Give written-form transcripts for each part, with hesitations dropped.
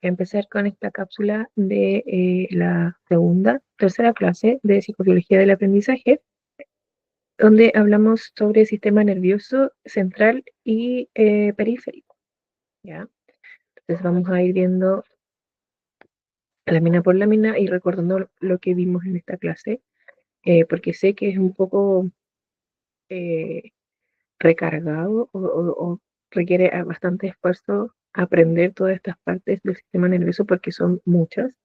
Empezar con esta cápsula de la tercera clase de Psicofisiología del Aprendizaje, donde hablamos sobre el sistema nervioso central y periférico. ¿Ya? Entonces vamos a ir viendo lámina por lámina y recordando lo que vimos en esta clase, porque sé que es un poco recargado o requiere bastante esfuerzo aprender todas estas partes del sistema nervioso porque son muchas.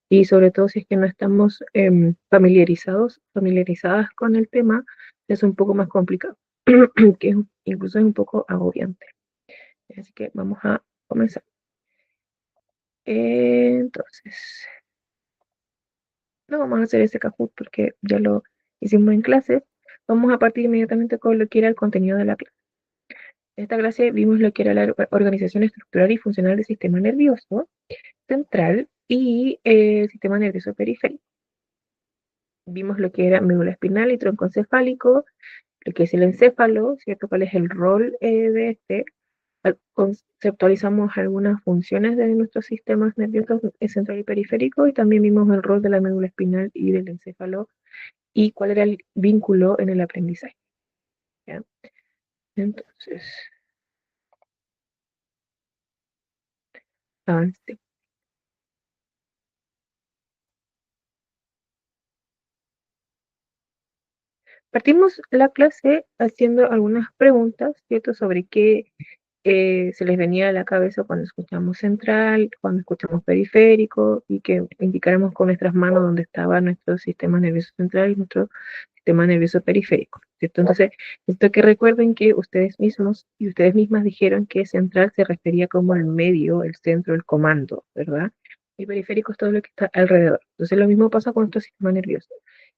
Y sobre todo si es que no estamos familiarizadas con el tema, es un poco más complicado, que incluso es un poco agobiante. Así que vamos a comenzar. Entonces, no vamos a hacer ese Kahoot porque ya lo hicimos en clase. Vamos a partir inmediatamente con lo que era el contenido de la clase. En esta clase vimos lo que era la organización estructural y funcional del sistema nervioso central y el sistema nervioso periférico. Vimos lo que era médula espinal y tronco encefálico, lo que es el encéfalo, ¿cierto? ¿Cuál es el rol de este? Conceptualizamos algunas funciones de nuestros sistemas nerviosos central y periférico y también vimos el rol de la médula espinal y del encéfalo y cuál era el vínculo en el aprendizaje. ¿Ya? Entonces, avance. Partimos la clase haciendo algunas preguntas, ¿cierto? Sobre qué se les venía a la cabeza cuando escuchamos central, cuando escuchamos periférico, y que indicáramos con nuestras manos dónde estaba nuestro sistema nervioso central y nuestro sistema nervioso periférico, ¿cierto? Entonces, esto que recuerden que ustedes mismos y ustedes mismas dijeron que central se refería como el medio, el centro, el comando, ¿verdad? Y periférico es todo lo que está alrededor. Entonces, lo mismo pasa con nuestro sistema nervioso.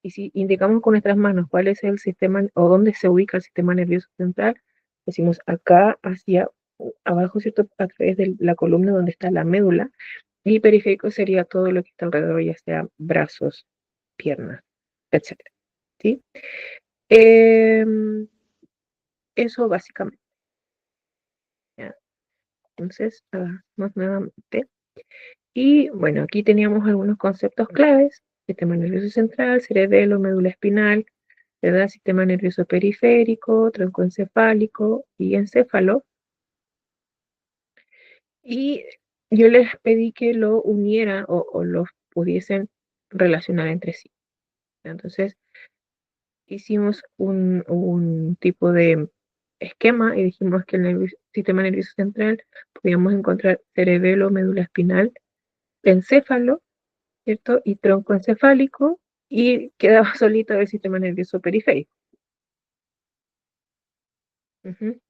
Y si indicamos con nuestras manos cuál es el sistema o dónde se ubica el sistema nervioso central, decimos acá hacia abajo, ¿cierto? A través de la columna donde está la médula. Y periférico sería todo lo que está alrededor, ya sea brazos, piernas, etcétera. ¿Sí? Eso básicamente. ¿Ya? Entonces, más nuevamente. Y bueno, aquí teníamos algunos conceptos claves: sistema nervioso central, cerebelo, médula espinal, ¿verdad? Sistema nervioso periférico, tronco encefálico y encéfalo. Y yo les pedí que lo unieran o los pudiesen relacionar entre sí. Entonces, hicimos un tipo de esquema y dijimos que en el sistema nervioso central podíamos encontrar cerebelo, médula espinal, encéfalo, ¿cierto? Y tronco encefálico, y quedaba solito el sistema nervioso periférico. Ujú.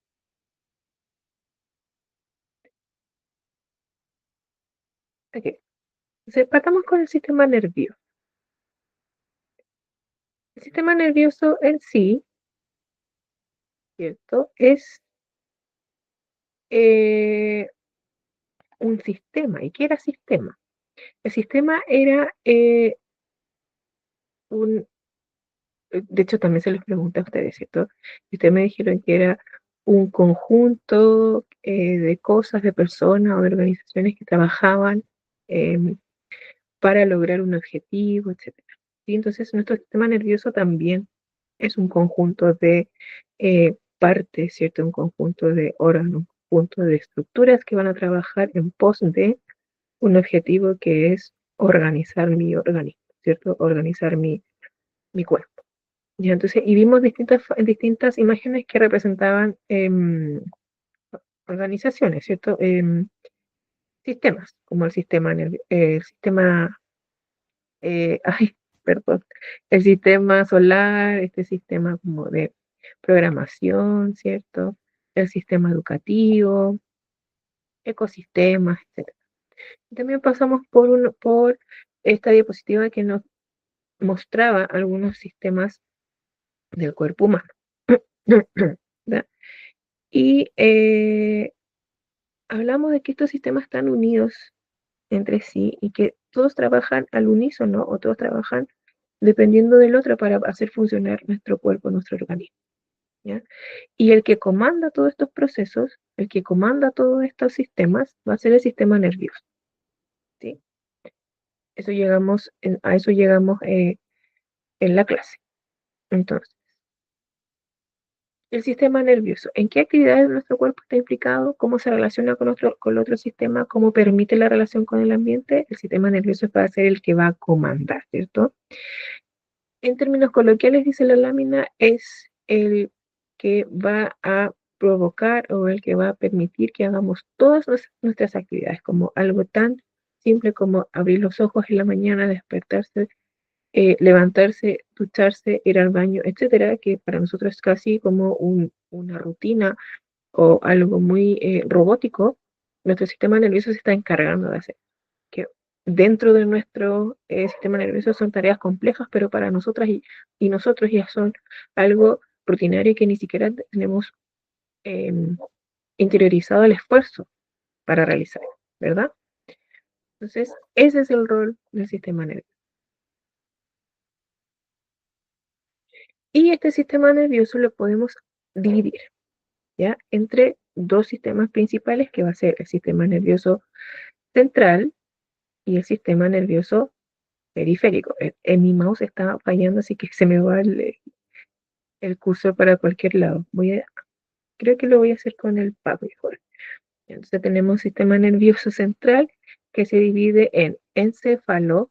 Ok. Entonces, partamos con el sistema nervioso. El sistema nervioso en sí, ¿cierto? Es un sistema. ¿Y qué era sistema? El sistema era de hecho también se les pregunta a ustedes, ¿cierto? Y ustedes me dijeron que era un conjunto de cosas, de personas o de organizaciones que trabajaban em, para lograr un objetivo, etcétera. ¿Sí? Entonces nuestro sistema nervioso también es un conjunto de partes, ¿cierto? Un conjunto de órganos, un conjunto de estructuras que van a trabajar en pos de un objetivo que es organizar mi organismo, ¿cierto? Organizar mi cuerpo. Ya, entonces, y vimos distintas imágenes que representaban organizaciones, ¿cierto? Sistemas, como el sistema, ay, perdón, el sistema solar, este sistema como de programación, ¿cierto? El sistema educativo, ecosistemas, etc. También pasamos por esta diapositiva que nos mostraba algunos sistemas del cuerpo humano. ¿Ya? Y hablamos de que estos sistemas están unidos entre sí y que todos trabajan al unísono o todos trabajan dependiendo del otro para hacer funcionar nuestro cuerpo, nuestro organismo. ¿Ya? Y el que comanda todos estos procesos, el que comanda todos estos sistemas, va a ser el sistema nervioso. ¿Sí? A eso llegamos en la clase. Entonces, el sistema nervioso, ¿en qué actividades de nuestro cuerpo está implicado? ¿Cómo se relaciona con otro sistema? ¿Cómo permite la relación con el ambiente? El sistema nervioso va a ser el que va a comandar, ¿cierto? En términos coloquiales, dice la lámina, es el que va a provocar o el que va a permitir que hagamos todas nuestras actividades, como algo tan simple como abrir los ojos en la mañana, despertarse, levantarse, ducharse, ir al baño, etcétera, que para nosotros es casi como una rutina o algo muy robótico. Nuestro sistema nervioso se está encargando de hacer que dentro de nuestro sistema nervioso son tareas complejas, pero para nosotras y nosotros ya son algo rutinario que ni siquiera tenemos eh, interiorizado el esfuerzo para realizar, ¿verdad? Entonces, ese es el rol del sistema nervioso. Y este sistema nervioso lo podemos dividir, ¿ya? Entre dos sistemas principales, que va a ser el sistema nervioso central y el sistema nervioso periférico. Mi mouse está fallando, así que se me va el cursor para cualquier lado. Creo que lo voy a hacer con el pad mejor. Entonces tenemos sistema nervioso central que se divide en encéfalo,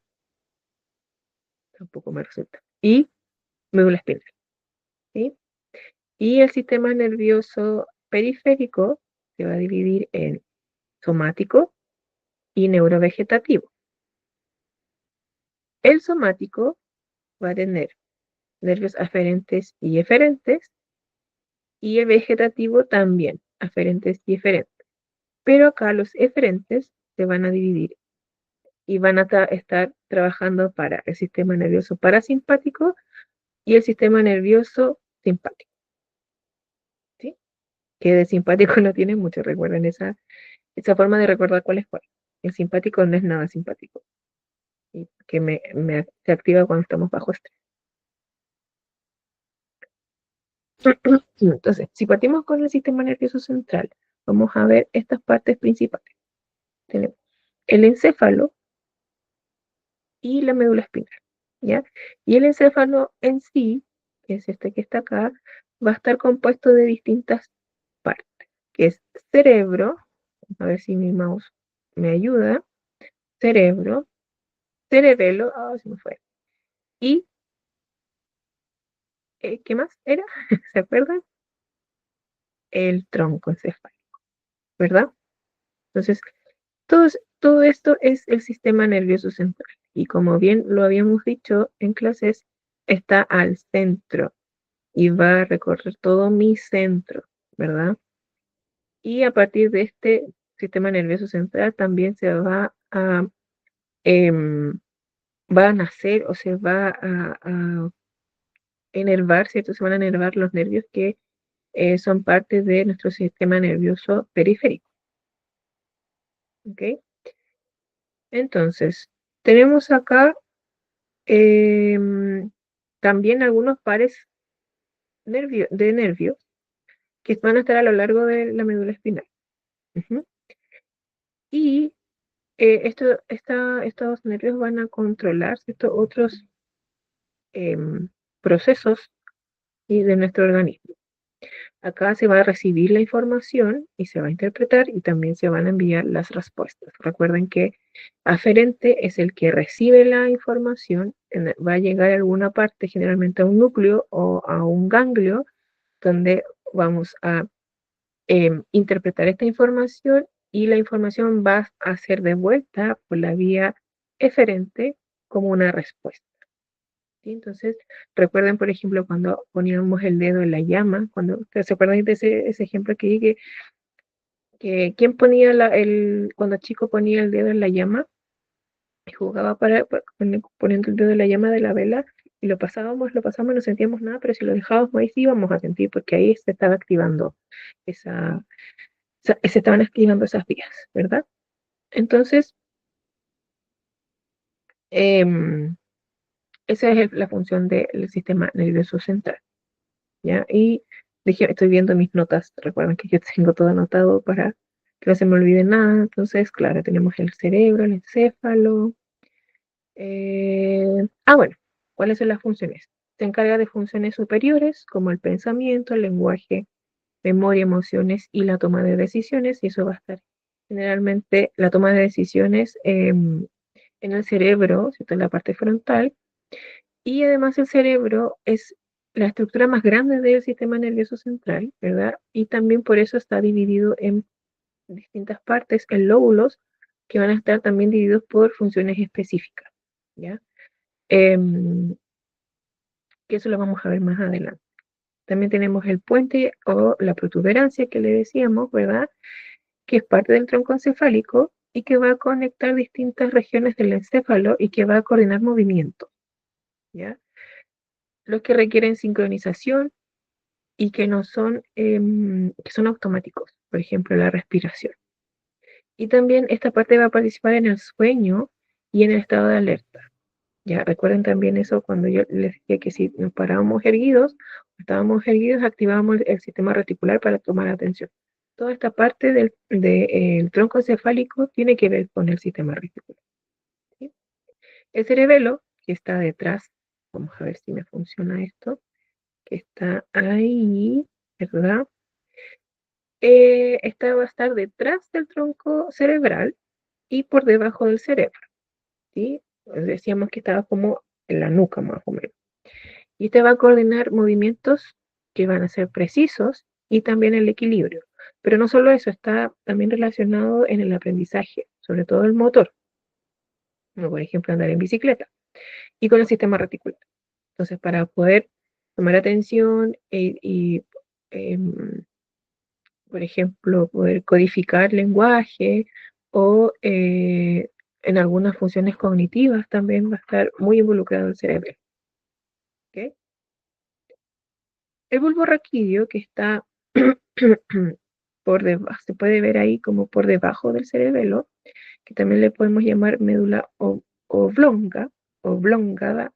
tampoco me resulta, y médula espinal, ¿sí? Y el sistema nervioso periférico se va a dividir en somático y neurovegetativo. El somático va a tener nervios aferentes y eferentes, y el vegetativo también, aferentes y eferentes. Pero acá los eferentes se van a dividir y van a estar trabajando para el sistema nervioso parasimpático y el sistema nervioso simpático, ¿sí? Que de simpático no tiene mucho, recuerden esa forma de recordar cuál es cuál. El simpático no es nada simpático, y que se activa cuando estamos bajo estrés. Entonces, si partimos con el sistema nervioso central, vamos a ver estas partes principales. Tenemos el encéfalo y la médula espinal, ¿ya? Y el encéfalo en sí, que es este que está acá, va a estar compuesto de distintas partes, que es cerebro, a ver si mi mouse me ayuda, cerebro, cerebelo, se me fue, y, ¿qué más era? ¿Se acuerdan? El tronco encefálico, ¿verdad? Entonces, todo esto es el sistema nervioso central, y como bien lo habíamos dicho en clases, está al centro y va a recorrer todo mi centro, ¿verdad? Y a partir de este sistema nervioso central también em, va a nacer o se va a enervar, ¿cierto? Se van a enervar los nervios que son parte de nuestro sistema nervioso periférico, ¿ok? Entonces, tenemos acá em, también algunos pares de nervios que van a estar a lo largo de la médula espinal. Ujú. Y estos nervios van a controlar estos otros procesos y de nuestro organismo. Acá se va a recibir la información y se va a interpretar y también se van a enviar las respuestas. Recuerden que aferente es el que recibe la información, va a llegar a alguna parte, generalmente a un núcleo o a un ganglio, donde vamos a interpretar esta información y la información va a ser devuelta por la vía eferente como una respuesta. ¿Sí? Entonces, recuerden, por ejemplo, cuando poníamos el dedo en la llama, cuando ustedes se acuerdan de ese ejemplo que dije, ¿Quién ponía cuando chico ponía el dedo en la llama y jugaba poniendo el dedo en la llama de la vela y lo pasábamos y no sentíamos nada, pero si lo dejábamos ahí sí íbamos a sentir porque ahí se estaba activando esa, se estaban activando esas vías, ¿verdad? Entonces, em, esa es la función del sistema nervioso central, ¿ya? Y estoy viendo mis notas, recuerden que yo tengo todo anotado para que no se me olvide nada. Entonces, claro, tenemos el cerebro, el encéfalo. Bueno, ¿cuáles son las funciones? Se encarga de funciones superiores como el pensamiento, el lenguaje, memoria, emociones y la toma de decisiones, y eso va a estar generalmente la toma de decisiones en el cerebro, ¿cierto? En la parte frontal, y además el cerebro es la estructura más grande del sistema nervioso central, ¿verdad? Y también por eso está dividido en distintas partes, en lóbulos, que van a estar también divididos por funciones específicas, ¿ya? Em, que eso lo vamos a ver más adelante. También tenemos el puente o la protuberancia que le decíamos, ¿verdad? Que es parte del tronco encefálico y que va a conectar distintas regiones del encéfalo y que va a coordinar movimientos, ¿ya? Los que requieren sincronización y que no son, que son automáticos, por ejemplo, la respiración. Y también esta parte va a participar en el sueño y en el estado de alerta. Ya recuerden también eso cuando yo les decía que si nos parábamos erguidos, estábamos erguidos, activábamos el sistema reticular para tomar atención. Toda esta parte del tronco encefálico tiene que ver con el sistema reticular, ¿sí? El cerebelo, que está detrás, vamos a ver si me funciona esto, que está ahí, ¿verdad? Esta va a estar detrás del tronco cerebral y por debajo del cerebro, ¿sí? Pues decíamos que estaba como en la nuca más o menos. Y te va a coordinar movimientos que van a ser precisos y también el equilibrio. Pero no solo eso, está también relacionado en el aprendizaje, sobre todo el motor, como por ejemplo andar en bicicleta, y con el sistema reticular. Entonces, para poder tomar atención em, por ejemplo, poder codificar lenguaje o en algunas funciones cognitivas también va a estar muy involucrado el cerebro. ¿Ok? El bulbo raquídeo que está por debajo, se puede ver ahí como por debajo del cerebelo, que también le podemos llamar médula oblonga, oblongada,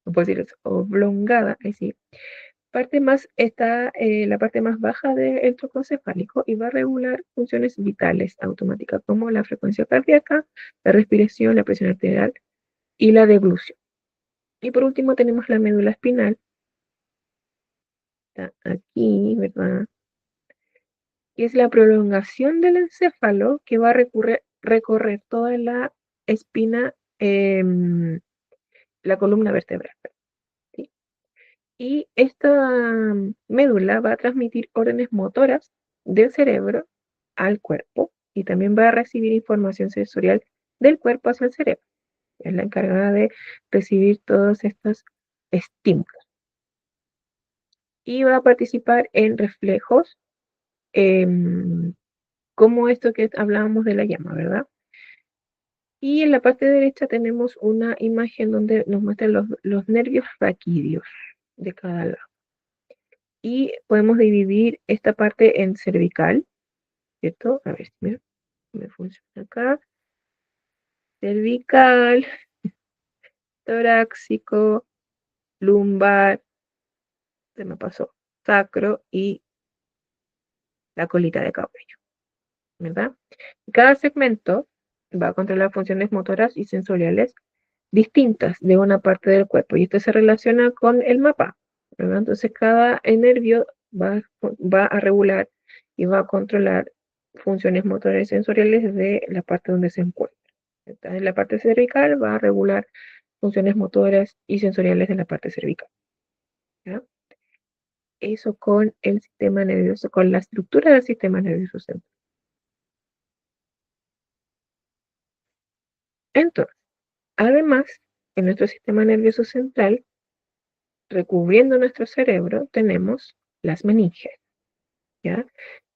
no puedo decir eso, oblongada, ahí sí. Está la parte más baja del tronco encefálico y va a regular funciones vitales automáticas como la frecuencia cardíaca, la respiración, la presión arterial y la deglución. Y por último tenemos la médula espinal, está aquí, ¿verdad? Que es la prolongación del encéfalo que va a recorrer toda la espina, la columna vertebral, ¿sí? Y esta médula va a transmitir órdenes motoras del cerebro al cuerpo y también va a recibir información sensorial del cuerpo hacia el cerebro. Es la encargada de recibir todos estos estímulos. Y va a participar en reflejos, como esto que hablábamos de la llama, ¿verdad? Y en la parte derecha tenemos una imagen donde nos muestran los nervios raquídeos de cada lado. Y podemos dividir esta parte en cervical, ¿cierto? A ver si me funciona acá. Cervical, torácico, lumbar, se me pasó, sacro y la colita de cabello, ¿verdad? Cada segmento va a controlar funciones motoras y sensoriales distintas de una parte del cuerpo y esto se relaciona con el mapa, ¿verdad? Entonces cada nervio va a regular y va a controlar funciones motoras y sensoriales de la parte donde se encuentra. Entonces, en la parte cervical va a regular funciones motoras y sensoriales de la parte cervical, ¿ya? Eso con el sistema nervioso, con la estructura del sistema nervioso central. Entonces, además, en nuestro sistema nervioso central, recubriendo nuestro cerebro, tenemos las meninges, ¿ya?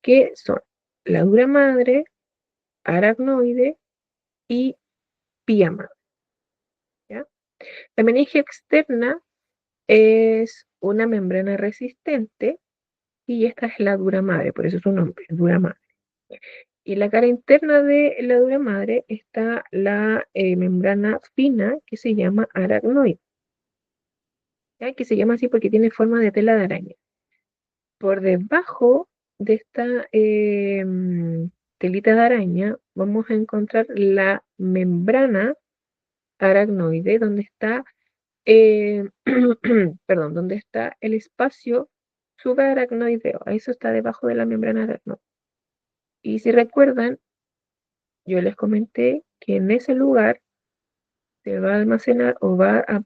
Que son la dura madre, aracnoide y pía madre. ¿Ya? La meninge externa es una membrana resistente y esta es la dura madre, por eso es su nombre, dura madre. Y la cara interna de la dura madre está la membrana fina que se llama aracnoide, ¿ya? Que se llama así porque tiene forma de tela de araña. Por debajo de esta telita de araña vamos a encontrar la membrana aracnoide donde está, perdón, donde está el espacio subaracnoideo. Eso está debajo de la membrana aracnoide. Y si recuerdan, yo les comenté que en ese lugar se va a almacenar o va a,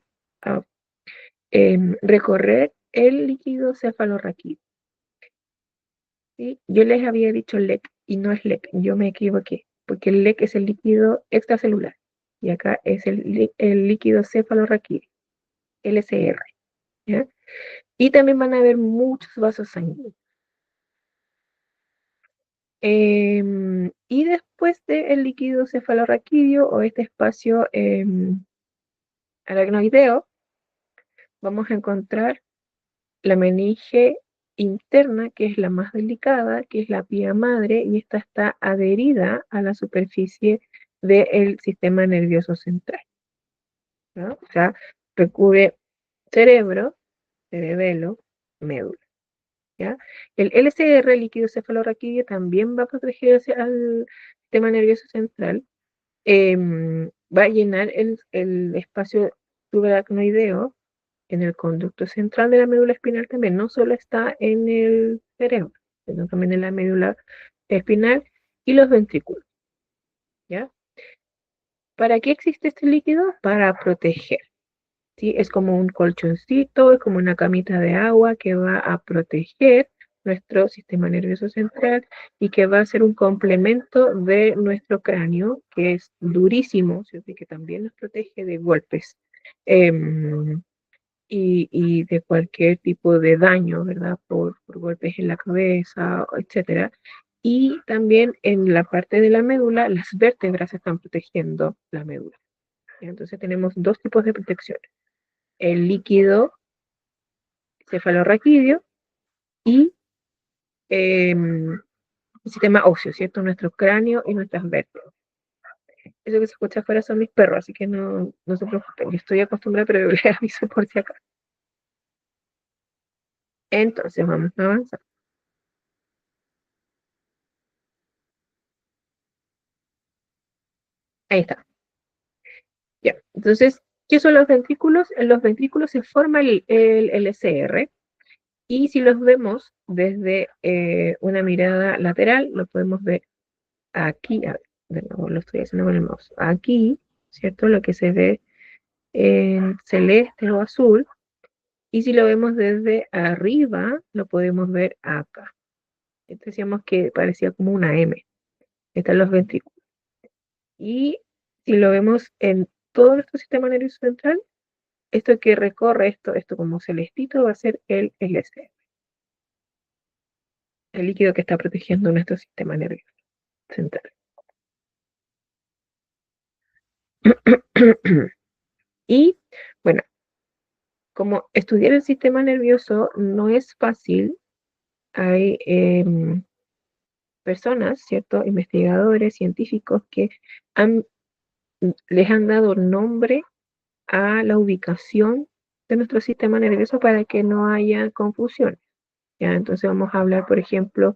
recorrer el líquido cefalorraquídeo. ¿Sí? Yo les había dicho LEC y no es LEC, yo me equivoqué, porque el LEC es el líquido extracelular y acá es el líquido cefalorraquídeo, LCR. ¿Ya? Y también van a haber muchos vasos sanguíneos. Y después del líquido cefalorraquídeo o este espacio aracnoideo, vamos a encontrar la meninge interna, que es la más delicada, que es la pía madre, y esta está adherida a la superficie del sistema nervioso central, ¿no? O sea, recubre cerebro, cerebelo, médula, ¿ya? El LCR, líquido cefalorraquídeo, también va a proteger al sistema nervioso central, va a llenar el espacio subaracnoideo en el conducto central de la médula espinal también, no solo está en el cerebro, sino también en la médula espinal y los ventrículos, ¿ya? ¿Para qué existe este líquido? Para proteger, ¿sí? Es como un colchoncito, es como una camita de agua que va a proteger nuestro sistema nervioso central y que va a ser un complemento de nuestro cráneo, que es durísimo, ¿sí? Que también nos protege de golpes. Y de cualquier tipo de daño, ¿verdad? Por golpes en la cabeza, etcétera. Y también en la parte de la médula, las vértebras están protegiendo la médula. Entonces tenemos dos tipos de protección. El líquido cefalorraquídeo y el sistema óseo, ¿cierto? Nuestro cráneo y nuestras vértebras. Eso que se escucha afuera son mis perros, así que no se preocupen. Yo estoy acostumbrada, pero les aviso por si acaso. Entonces vamos a avanzar. Ahí está. Ya, entonces, ¿qué son los ventrículos? En los ventrículos se forma el LCR y si los vemos desde una mirada lateral, lo podemos ver aquí, a ver, de nuevo lo estoy haciendo con el mouse, aquí, ¿cierto? Lo que se ve en celeste o azul, y si lo vemos desde arriba, lo podemos ver acá. Decíamos que parecía como una M. Están los ventrículos. Y si lo vemos en todo nuestro sistema nervioso central, esto que recorre esto como celestito va a ser el LC, el líquido que está protegiendo nuestro sistema nervioso central. Y bueno, como estudiar el sistema nervioso no es fácil, hay personas, ¿cierto? Investigadores, científicos que han, les han dado nombre a la ubicación de nuestro sistema nervioso para que no haya confusión. ¿Ya? Entonces vamos a hablar, por ejemplo,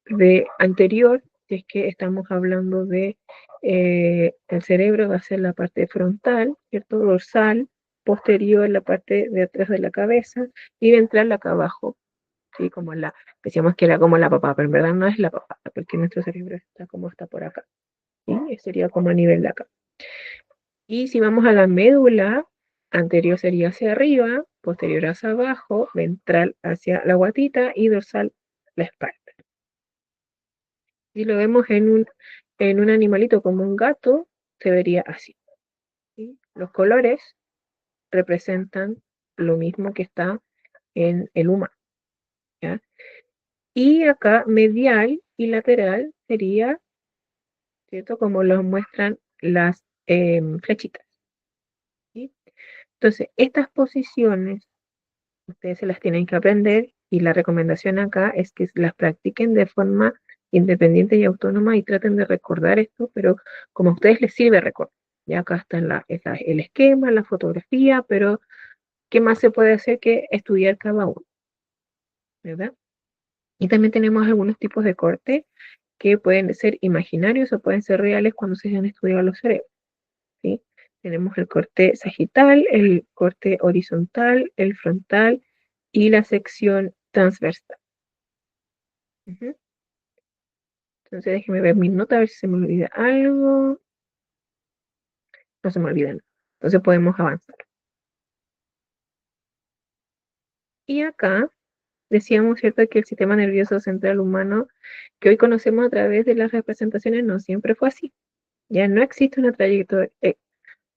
de anterior, si es que estamos hablando de el cerebro, va a ser la parte frontal, ¿cierto? Dorsal, posterior, la parte de atrás de la cabeza, y ventral acá abajo, ¿sí? Como decíamos que era como la papá, pero en verdad no es la papá, porque nuestro cerebro está como está por acá, ¿sí? Sería como a nivel de acá. Y si vamos a la médula, anterior sería hacia arriba, posterior hacia abajo, ventral hacia la guatita y dorsal la espalda. Si lo vemos en un animalito como un gato, se vería así, ¿sí? Los colores representan lo mismo que está en el humano, ¿ya? Y acá medial y lateral sería, ¿cierto? Como lo muestran las flechitas, ¿sí? Entonces, estas posiciones ustedes se las tienen que aprender y la recomendación acá es que las practiquen de forma independiente y autónoma y traten de recordar esto, pero como a ustedes les sirve recordar. Ya acá está el esquema, la fotografía, pero ¿qué más se puede hacer que estudiar cada uno? ¿Verdad? Y también tenemos algunos tipos de corte que pueden ser imaginarios o pueden ser reales cuando se han estudiado los cerebros, ¿sí? Tenemos el corte sagital, el corte horizontal, el frontal y la sección transversal. Ujú. Entonces déjeme ver mi nota a ver si se me olvida algo. No se me olvida nada. Entonces podemos avanzar. Y acá decíamos, ¿cierto?, que el sistema nervioso central humano que hoy conocemos a través de las representaciones no siempre fue así. Ya no existe una trayectoria,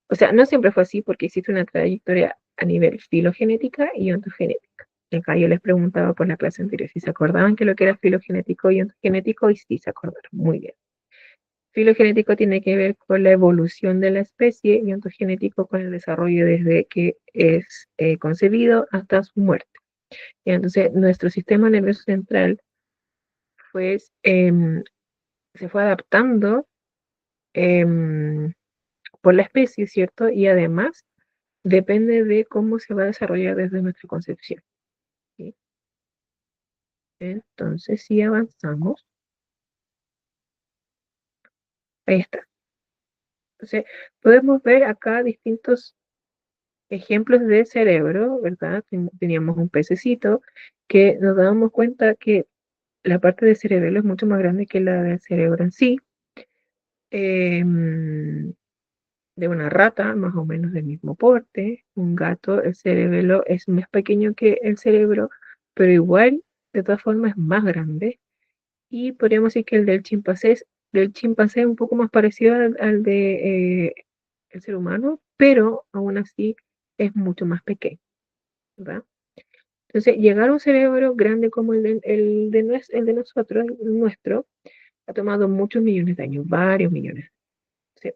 o sea, no siempre fue así porque existe una trayectoria a nivel filogenética y ontogenética. Acá yo les preguntaba por la clase anterior si se acordaban que lo que era filogenético y ontogenético y sí se acordaron. Muy bien. Filogenético tiene que ver con la evolución de la especie y ontogenético con el desarrollo desde que es concebido hasta su muerte. Y entonces, nuestro sistema nervioso central pues, se fue adaptando em, por la especie, ¿cierto? Y además depende de cómo se va a desarrollar desde nuestra concepción, ¿sí? Entonces, si avanzamos, ahí está. Entonces, podemos ver acá distintos ejemplos de cerebro, ¿verdad? Teníamos un pececito que nos dábamos cuenta que la parte del cerebelo es mucho más grande que la del cerebro en sí. Em, de una rata, más o menos del mismo porte. Un gato, el cerebelo es más pequeño que el cerebro, pero igual, de todas formas, es más grande. Y podríamos decir que el del chimpancé es un poco más parecido al de el ser humano, pero aún así es mucho más pequeño, ¿verdad? Entonces, llegar a un cerebro grande como el de nosotros, el nuestro, ha tomado muchos millones de años, varios millones. Sí.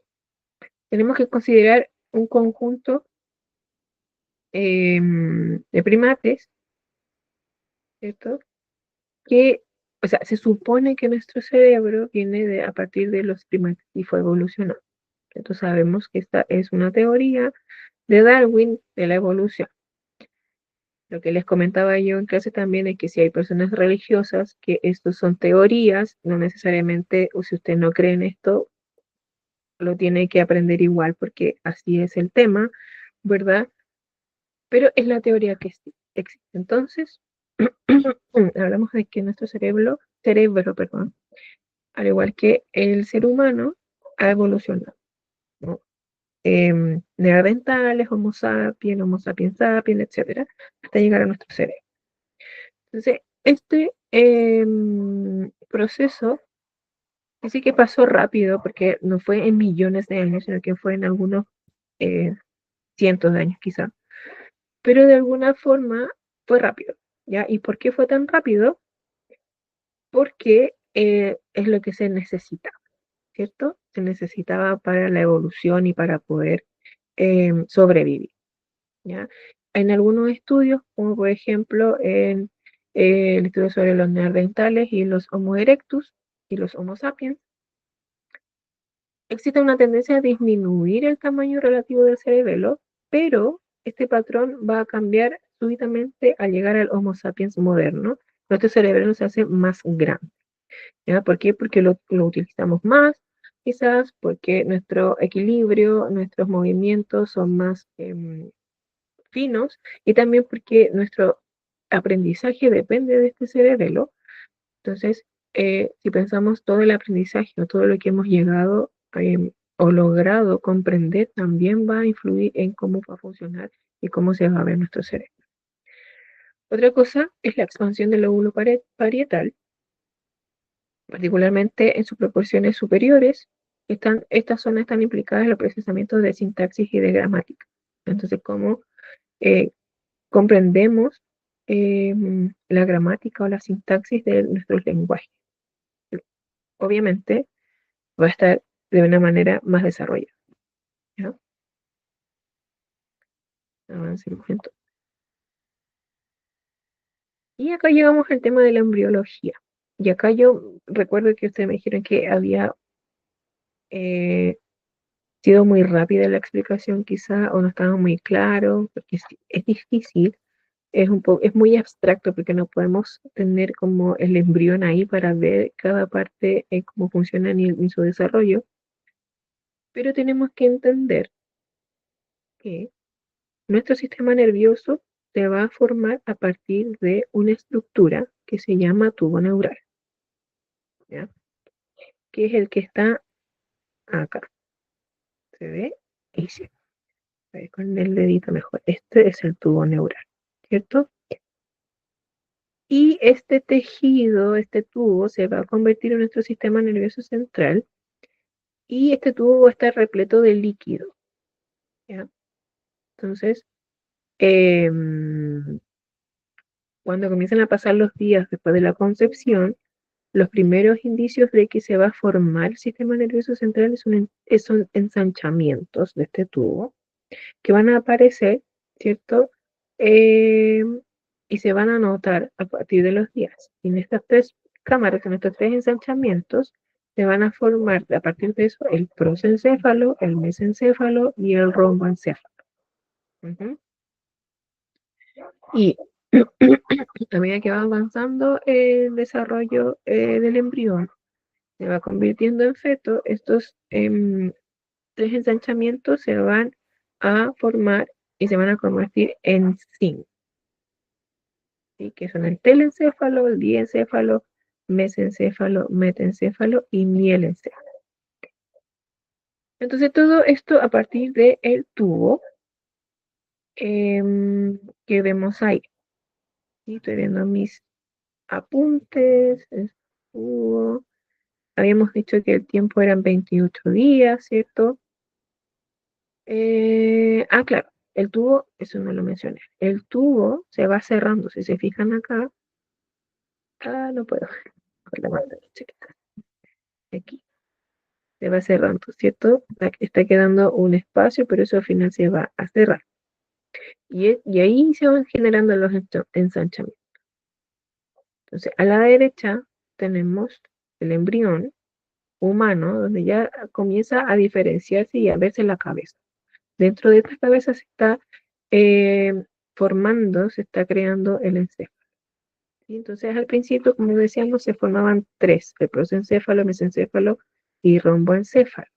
Tenemos que considerar un conjunto de primates, ¿cierto? Que, o sea, se supone que nuestro cerebro viene a partir de los primates y fue evolucionando. Entonces sabemos que esta es una teoría de Darwin de la evolución. Lo que les comentaba yo en clase también es que si hay personas religiosas, que estos son teorías, no necesariamente, o si usted no cree en esto, lo tiene que aprender igual porque así es el tema, ¿verdad? Pero es la teoría que sí existe. Entonces, hablamos de que nuestro cerebro, perdón, al igual que el ser humano, ha evolucionado, ¿no? Neandertales, Homo sapiens sapiens, etcétera, hasta llegar a nuestro cerebro. Entonces, este proceso sí que pasó rápido, porque no fue en millones de años, sino que fue en algunos eh, cientos de años quizá, pero de alguna forma fue rápido, ¿ya? ¿Y por qué fue tan rápido? Porque es lo que se necesita, ¿cierto? Se necesitaba para la evolución y para poder sobrevivir, ¿ya? En algunos estudios, como por ejemplo en el estudio sobre los neandertales y los Homo erectus y los Homo sapiens, existe una tendencia a disminuir el tamaño relativo del cerebelo, pero este patrón va a cambiar súbitamente al llegar al Homo sapiens moderno. Nuestro cerebro se hace más grande. ¿Ya? ¿Por qué? Porque lo utilizamos más, quizás porque nuestro equilibrio, nuestros movimientos son más finos y también porque nuestro aprendizaje depende de este cerebelo. Entonces, si pensamos todo el aprendizaje o todo lo que hemos llegado o logrado comprender, también va a influir en cómo va a funcionar y cómo se va a ver nuestro cerebro. Otra cosa es la expansión del lóbulo parietal, particularmente en sus proporciones superiores. Estas zonas están implicadas en los procesamientos de sintaxis y de gramática. Entonces, cómo eh, comprendemos la gramática o la sintaxis de nuestros lenguajes. obviamente va a estar de una manera más desarrollada. ¿Ya? Avancemos entonces. Y acá llegamos al tema de la embriología. Y acá yo recuerdo que ustedes me dijeron que había eh, sido muy rápida la explicación quizá, o no estaba muy claro, porque es difícil, es muy abstracto, porque no podemos tener como el embrión ahí para ver cada parte, cómo funciona ni su desarrollo, pero tenemos que entender que nuestro sistema nervioso se va a formar a partir de una estructura que se llama tubo neural, ¿ya? Que es el que está acá. ¿Se ve? Y sí, ahí con el dedito mejor. Este es el tubo neural, ¿cierto? Y este tejido, este tubo, se va a convertir en nuestro sistema nervioso central y este tubo va a estar repleto de líquido, ¿ya? Entonces, em, cuando comienzan a pasar los días después de la concepción, los primeros indicios de que se va a formar el sistema nervioso central son ensanchamientos de este tubo que van a aparecer, ¿cierto? Eh, y se van a notar a partir de los días. Y en estas tres cámaras, en estos tres ensanchamientos, se van a formar a partir de eso el prosencéfalo, el mesencéfalo y el romboencéfalo. Ujú. Y a medida que va avanzando el desarrollo del embrión, se va convirtiendo en feto, estos tres ensanchamientos se van a formar y se van a convertir en zinc, ¿sí? Que son el telencéfalo, el diencéfalo, mesencéfalo, metencéfalo y mielencéfalo. Entonces todo esto a partir del tubo que vemos ahí. ¿Sí? Estoy viendo mis apuntes. Tubo. Habíamos dicho que el tiempo eran 28 días, ¿cierto? Claro, el tubo, eso no lo mencioné. El tubo se va cerrando. Si se fijan acá, no puedo. Con la mano chiquita. Aquí se va cerrando, ¿cierto? Está quedando un espacio, pero eso al final se va a cerrar. Y ahí se van generando los ensanchamientos. Entonces, a la derecha tenemos el embrión humano, donde ya comienza a diferenciarse y a verse la cabeza. Dentro de esta cabeza se está eh, formando, se está creando el encéfalo. ¿Sí? Entonces, al principio, como decíamos, se formaban tres: el prosencéfalo, mesencéfalo y romboencéfalo.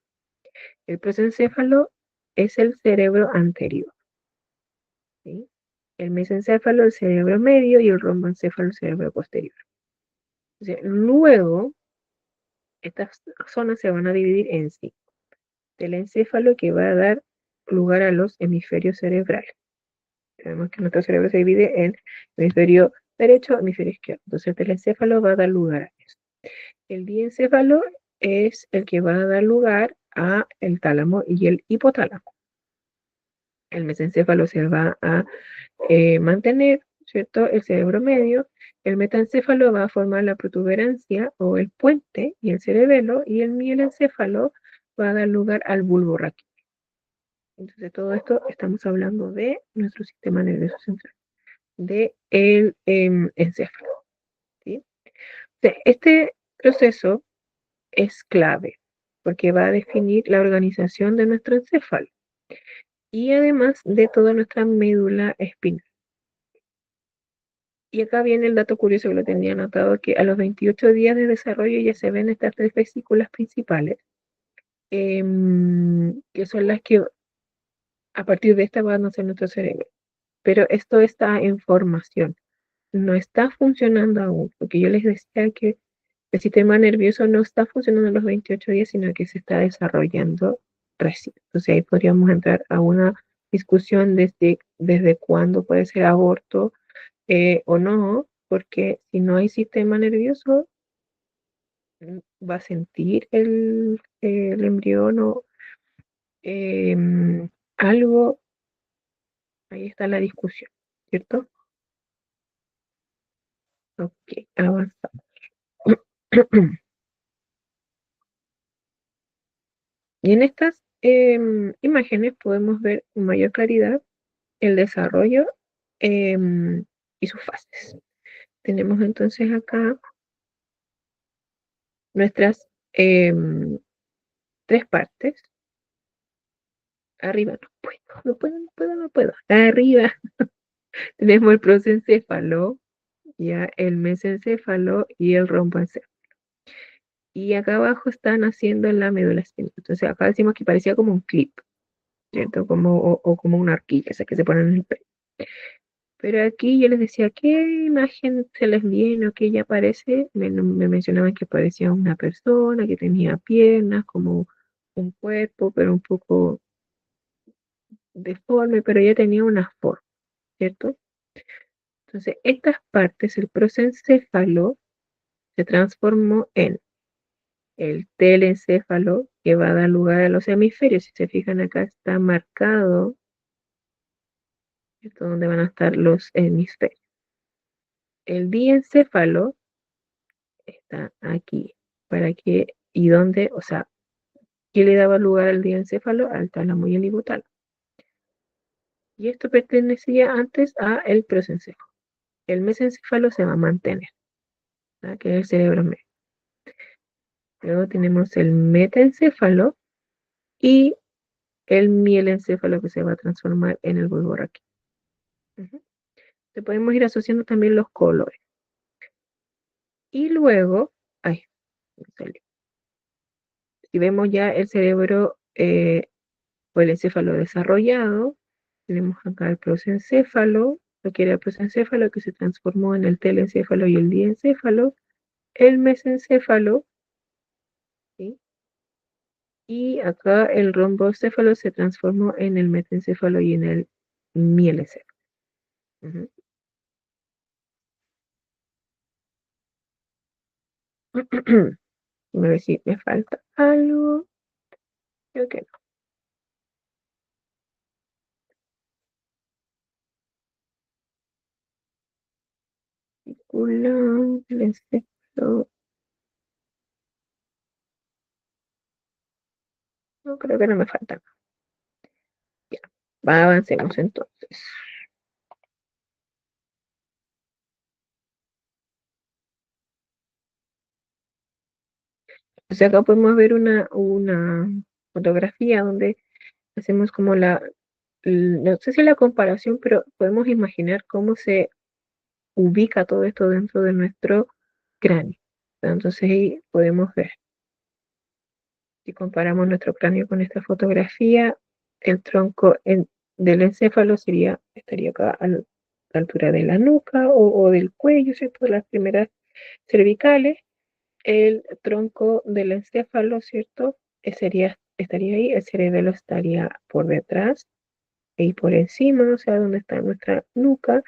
El prosencéfalo es el cerebro anterior, ¿sí? El mesencéfalo, el cerebro medio, y el romboencéfalo, el cerebro posterior. Entonces, luego, estas zonas se van a dividir en sí. El encéfalo, que va a dar lugar a los hemisferios cerebrales. Sabemos que nuestro cerebro se divide en hemisferio derecho, hemisferio izquierdo. Entonces, el encéfalo va a dar lugar a eso. El diencéfalo es el que va a dar lugar a el tálamo y el hipotálamo. El mesencéfalo se va a mantener, ¿cierto? El cerebro medio. El metancéfalo va a formar la protuberancia o el puente y el cerebelo, y el mielencéfalo va a dar lugar al bulbo raquídeo. Entonces, todo esto estamos hablando de nuestro sistema nervioso central, de el encéfalo, ¿sí? Este proceso es clave porque va a definir la organización de nuestro encéfalo y además de toda nuestra médula espinal. Y acá viene el dato curioso que lo tenía anotado, que a los 28 días de desarrollo ya se ven estas tres vesículas principales, que son las que a partir de esta van a ser nuestro cerebro. Pero esto está en formación, no está funcionando aún, porque yo les decía que el sistema nervioso no está funcionando en los 28 días, sino que se está desarrollando recién. Entonces ahí podríamos entrar a una discusión desde cuándo puede ser aborto o no, porque si no hay sistema nervioso, va a sentir el embrión o algo, ahí está la discusión, ¿cierto? Ok, avanzamos. Y en estas imágenes podemos ver con mayor claridad el desarrollo y sus fases. Tenemos entonces acá nuestras tres partes. Arriba no puedo, no puedo, no puedo, no puedo. Arriba tenemos el prosencéfalo, ya el mesencéfalo y el romboencéfalo. Y acá abajo están haciendo la médula espinal. Entonces acá decimos que parecía como un clip, ¿cierto? Como, o como una horquilla, esa que se ponen en el pelo. Pero aquí yo les decía, ¿qué imagen se les viene o qué ya aparece? Me mencionaban que parecía una persona, que tenía piernas, como un cuerpo, pero un poco deforme, pero ya tenía una forma, ¿cierto? Entonces, estas partes, el prosencéfalo, se transformó en el telencéfalo, que va a dar lugar a los hemisferios. Si se fijan acá está marcado, esto donde van a estar los hemisferios. El diencéfalo está aquí, para que, y dónde, o sea, ¿qué le daba lugar al diencéfalo? Al tálamo y el hipotálamo. Y esto pertenecía antes a el prosencéfalo. El mesencéfalo se va a mantener, ¿verdad? Que es el cerebro medio. Luego tenemos el metencéfalo y el mielencéfalo que se va a transformar en el bulbo raquídeo. Se podemos ir asociando también los colores. Y luego, ay, me salió. Si vemos ya el cerebro o el encéfalo desarrollado, tenemos acá el prosencéfalo, lo que era el prosencéfalo que se transformó en el telencéfalo y el diencéfalo, el mesencéfalo, ¿sí? Y acá el rombocéfalo se transformó en el metencéfalo y en el mielencéfalo. Ujú. A ver si me falta algo. Creo que no. Cúpula, el encéfalo. No, creo que no me falta. Ya, avancemos entonces. O sea, acá podemos ver una fotografía donde hacemos como no sé si la comparación, pero podemos imaginar cómo se ubica todo esto dentro de nuestro cráneo. Entonces ahí podemos ver, si comparamos nuestro cráneo con esta fotografía, el tronco del encéfalo estaría acá a la altura de la nuca o del cuello, ¿cierto? De las primeras cervicales. El tronco del encéfalo, ¿cierto? Estaría ahí, el cerebelo estaría por detrás y por encima, o sea, donde está nuestra nuca,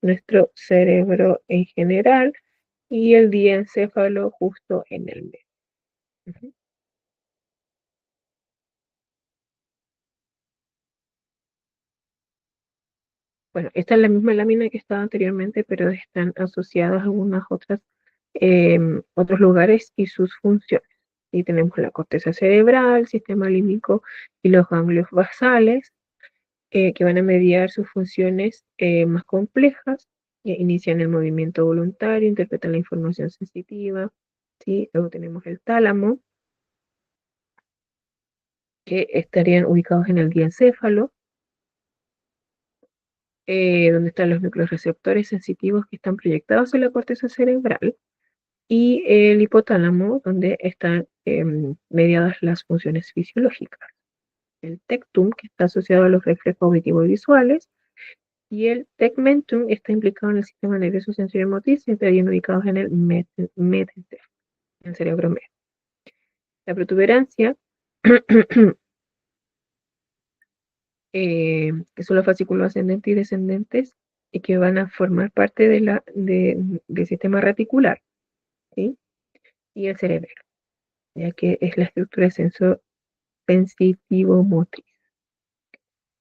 nuestro cerebro en general y el diencéfalo justo en el medio. Ujú. Bueno, esta es la misma lámina que estaba anteriormente, pero están asociadas a algunas otros lugares y sus funciones. Y tenemos la corteza cerebral, sistema límbico y los ganglios basales, que van a mediar sus funciones más complejas, inician el movimiento voluntario, interpretan la información sensitiva, ¿sí? Luego tenemos el tálamo, que estarían ubicados en el diencéfalo, donde están los núcleos receptores sensitivos que están proyectados en la corteza cerebral, y el hipotálamo, donde están mediadas las funciones fisiológicas. El tectum, que está asociado a los reflejos auditivos y visuales, y el tegmentum está implicado en el sistema nervioso sensorio motriz y estarían ubicados en el metencéfalo, en el cerebro medio. La protuberancia, que son los fascículos ascendentes y descendentes, y que van a formar parte del sistema reticular, ¿sí? Y el cerebro, ya que es la estructura sensitivo motriz.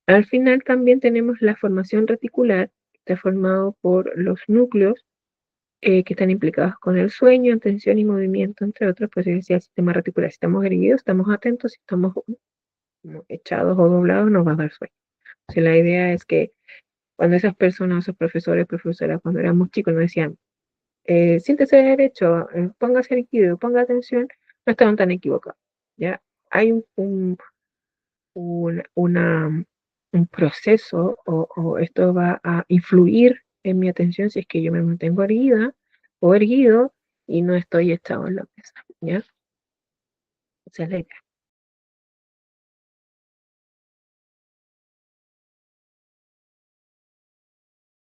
Al final también tenemos la formación reticular, que está formado por los núcleos que están implicados con el sueño, atención y movimiento, entre otros, pues yo decía el sistema reticular. Si estamos erguidos, estamos atentos, si estamos echados o doblados, nos va a dar sueño. O sea, la idea es que cuando esas personas, esos profesores, profesoras, cuando éramos chicos, nos decían, siéntese derecho, póngase erguido, ponga atención, no estaban tan equivocados. ¿Ya? Hay un, una, un proceso o esto va a influir en mi atención si es que yo me mantengo erguida o erguido y no estoy echado en la mesa, ¿ya? Esa es la idea.